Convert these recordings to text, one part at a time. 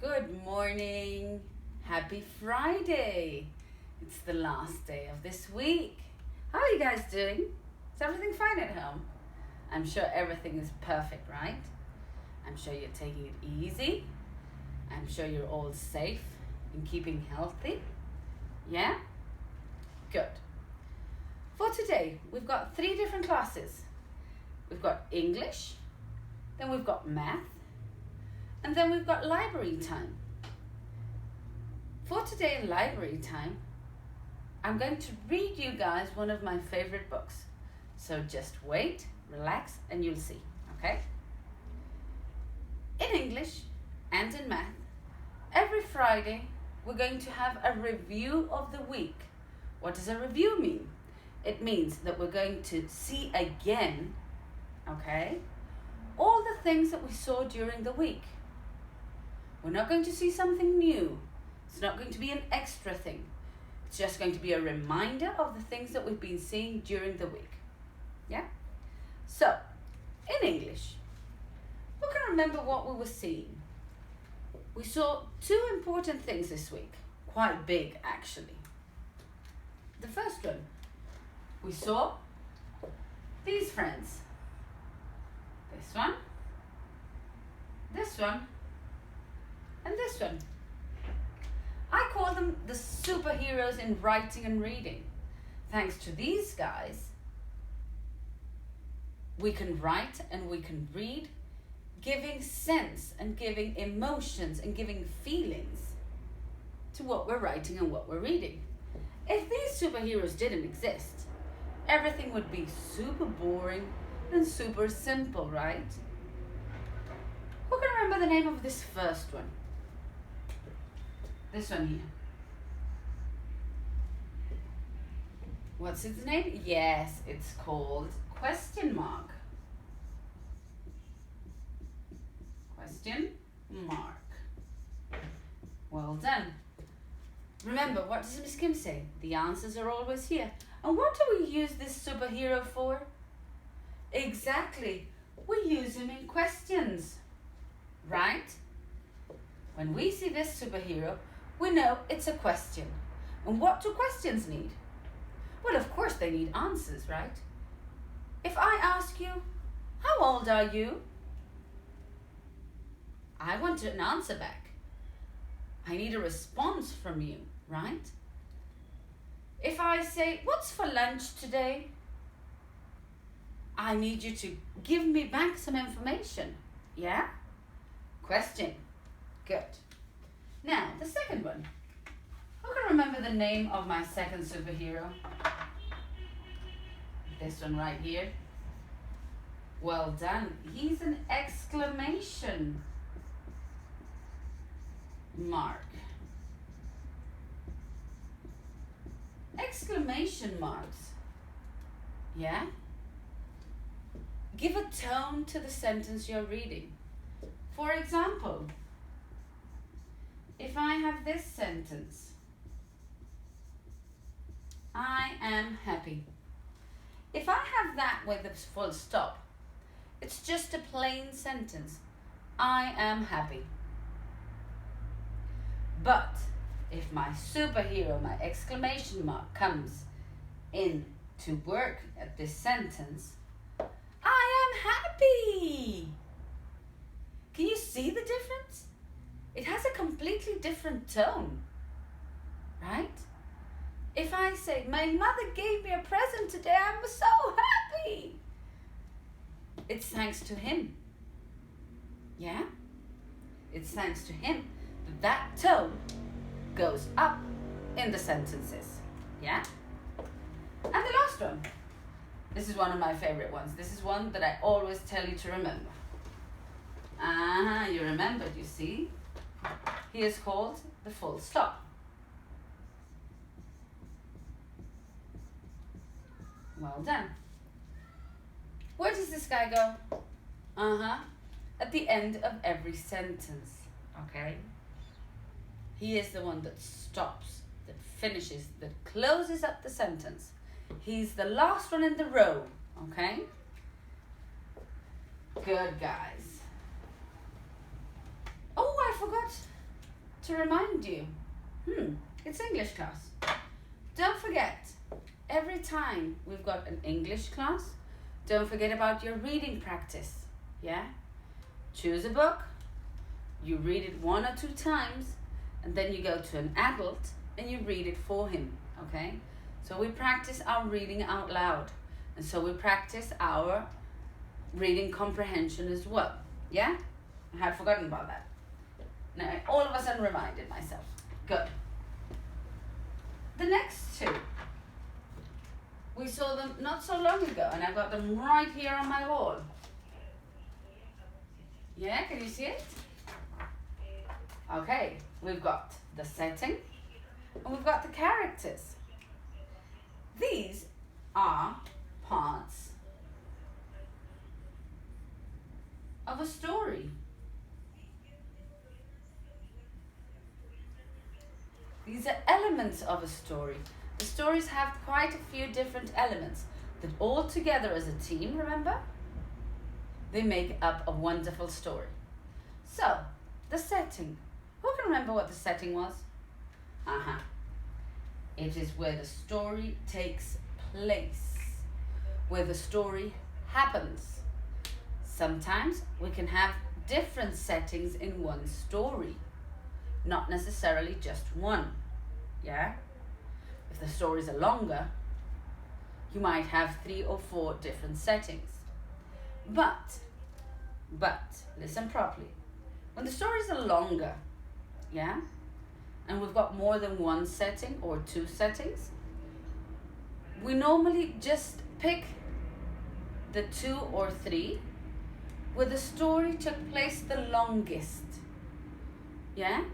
Good morning. Happy Friday. It's the last day of this week. How are you guys doing? Is everything fine at home? I'm sure everything is perfect, right? I'm sure you're taking it easy. I'm sure you're all safe and keeping healthy. Yeah? Good. For today, we've got 3 different classes. We've got English, then we've got math, and then we've got library time. For today in library time, I'm going to read you guys one of my favorite books. So just wait, relax, and you'll see, okay? In English and in math, every Friday, we're going to have a review of the week. What does a review mean? It means that we're going to see again, okay, all the things that we saw during the week. We're not going to see something new. It's not going to be an extra thing. It's just going to be a reminder of the things that we've been seeing during the week. Yeah? So, in English, who can remember what we were seeing? We saw 2 important things this week. Quite big, actually. The first one, we saw these friends. This one, and this one. I call them the superheroes in writing and reading. Thanks to these guys, we can write and we can read, giving sense and giving emotions and giving feelings to what we're writing and what we're reading. If these superheroes didn't exist, everything would be super boring and super simple, right? Who can remember the name of this first one? This one here. What's its name? Yes, it's called question mark. Question mark. Well done. Remember, what does Miss Kim say? The answers are always here. And what do we use this superhero for? Exactly. We use him in questions. Right? When we see this superhero, we know it's a question. And what do questions need? Well, of course they need answers, right? If I ask you, how old are you? I want an answer back. I need a response from you, right? If I say, what's for lunch today? I need you to give me back some information. Yeah? Question. Good. Now, the second one. Who can remember the name of my second superhero? This one right here. Well done. He's an exclamation mark. Exclamation marks. Yeah? Give a tone to the sentence you're reading. For example, if I have this sentence, I am happy. If I have that with a full stop, it's just a plain sentence. I am happy. But if my superhero, my exclamation mark, comes in to work at this sentence, I am happy. Can you see the difference? It has a completely different tone, right? If I say, my mother gave me a present today, I'm so happy. It's thanks to him. Yeah? It's thanks to him that tone goes up in the sentences. Yeah? And the last one. This is one of my favorite ones. This is one that I always tell you to remember. You remembered, you see? He is called the full stop. Well done. Where does this guy go? At the end of every sentence. Okay? He is the one that stops, that finishes, that closes up the sentence. He's the last one in the row. Okay? Good, guys. Oh, I forgot to remind you, it's English class. Don't forget, every time we've got an English class, don't forget about your reading practice. Yeah? Choose a book, you read it 1 or 2 times, and then you go to an adult and you read it for him. Okay? So we practice our reading out loud. And so we practice our reading comprehension as well. Yeah? I had forgotten about that. Now, all of a sudden reminded myself. Good. The next 2, we saw them not so long ago, and I've got them right here on my wall. Yeah, can you see it? Okay, we've got the setting, and we've got the characters. These are parts of a story. These are elements of a story. The stories have quite a few different elements that all together as a team, remember? They make up a wonderful story. So, the setting. Who can remember what the setting was? It is where the story takes place, where the story happens. Sometimes we can have different settings in one story, not necessarily just one. Yeah? If the stories are longer, you might have 3 or 4 different settings. But, listen properly. When the stories are longer, yeah, and we've got more than 1 setting or 2 settings, we normally just pick the 2 or 3 where the story took place the longest. Yeah?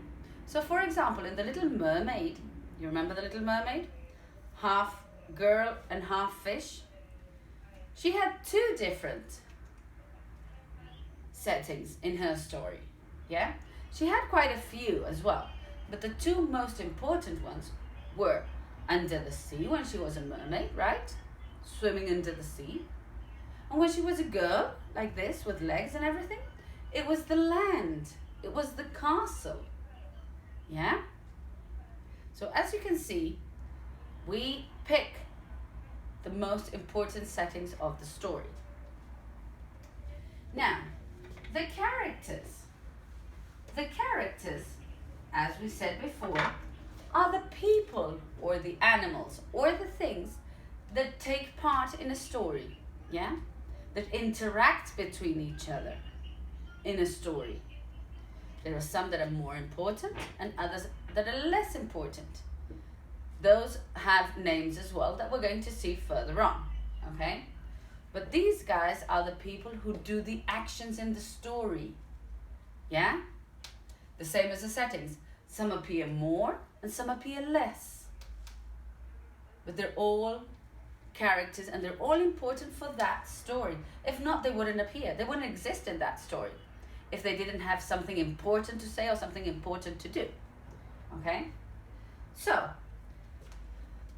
So for example, in The Little Mermaid, you remember The Little Mermaid? Half girl and half fish. She had 2 different settings in her story. Yeah? She had quite a few as well. But the 2 most important ones were under the sea, when she was a mermaid, right? Swimming under the sea. And when she was a girl, like this, with legs and everything, it was the land. It was the castle. Yeah? So as you can see, we pick the most important settings of the story. Now, the characters. The characters, as we said before, are the people or the animals or the things that take part in a story. Yeah? That interact between each other in a story. There are some that are more important and others that are less important. Those have names as well that we're going to see further on. Okay? But these guys are the people who do the actions in the story. Yeah? The same as the settings. Some appear more and some appear less. But they're all characters and they're all important for that story. If not, they wouldn't appear. They wouldn't exist in that story if they didn't have something important to say or something important to do. Okay? So,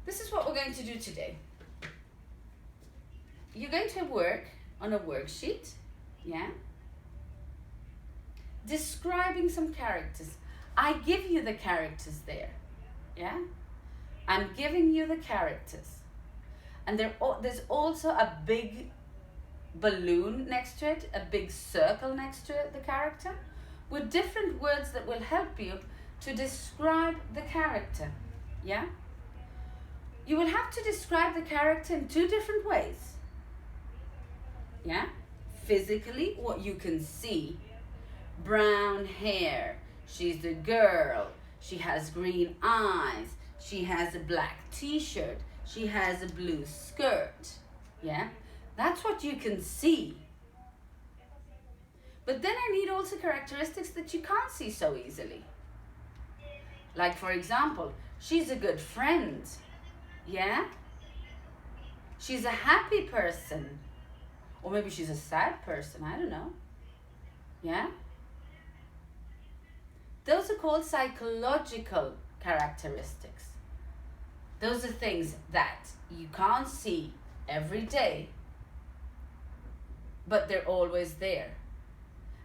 this is what we're going to do today. You're going to work on a worksheet, yeah? Describing some characters. I give you the characters there, yeah? I'm giving you the characters. And there's also a big balloon next to it, a big circle next to it, the character, with different words that will help you to describe the character, yeah? You will have to describe the character in 2 different ways, yeah? Physically, what you can see. Brown hair, she's the girl, she has green eyes, she has a black t-shirt, she has a blue skirt, yeah? That's what you can see. But then I need also characteristics that you can't see so easily. Like for example, she's a good friend, yeah? She's a happy person. Or maybe she's a sad person, I don't know. Yeah? Those are called psychological characteristics. Those are things that you can't see every day, but they're always there.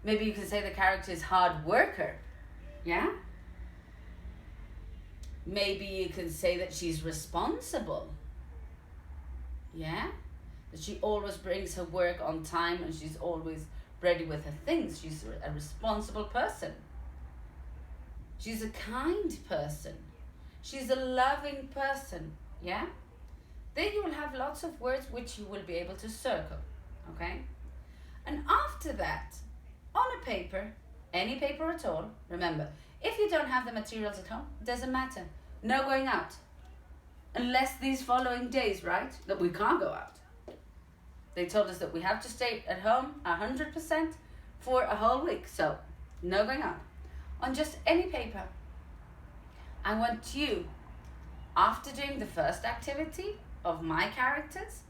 Maybe you can say the character is hard worker, yeah? Maybe you can say that she's responsible. Yeah? That she always brings her work on time and she's always ready with her things. She's a responsible person. She's a kind person. She's a loving person. Yeah? Then you will have lots of words which you will be able to circle. Okay? And after that, on a paper, any paper at all, remember, if you don't have the materials at home, it doesn't matter. No going out. Unless these following days, right, that we can't go out. They told us that we have to stay at home 100% for a whole week. So, no going out. On just any paper, I want you, after doing the first activity of my characters,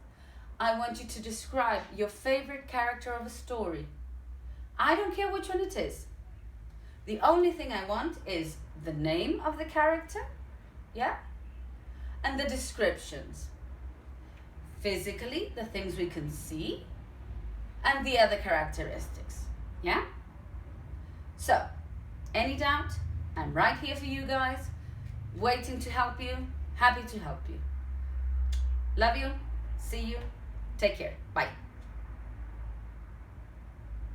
I want you to describe your favorite character of a story. I don't care which one it is. The only thing I want is the name of the character, yeah, and the descriptions. Physically, the things we can see, and the other characteristics, yeah? So, any doubt? I'm right here for you guys, waiting to help you, happy to help you. Love you, see you, take care, bye.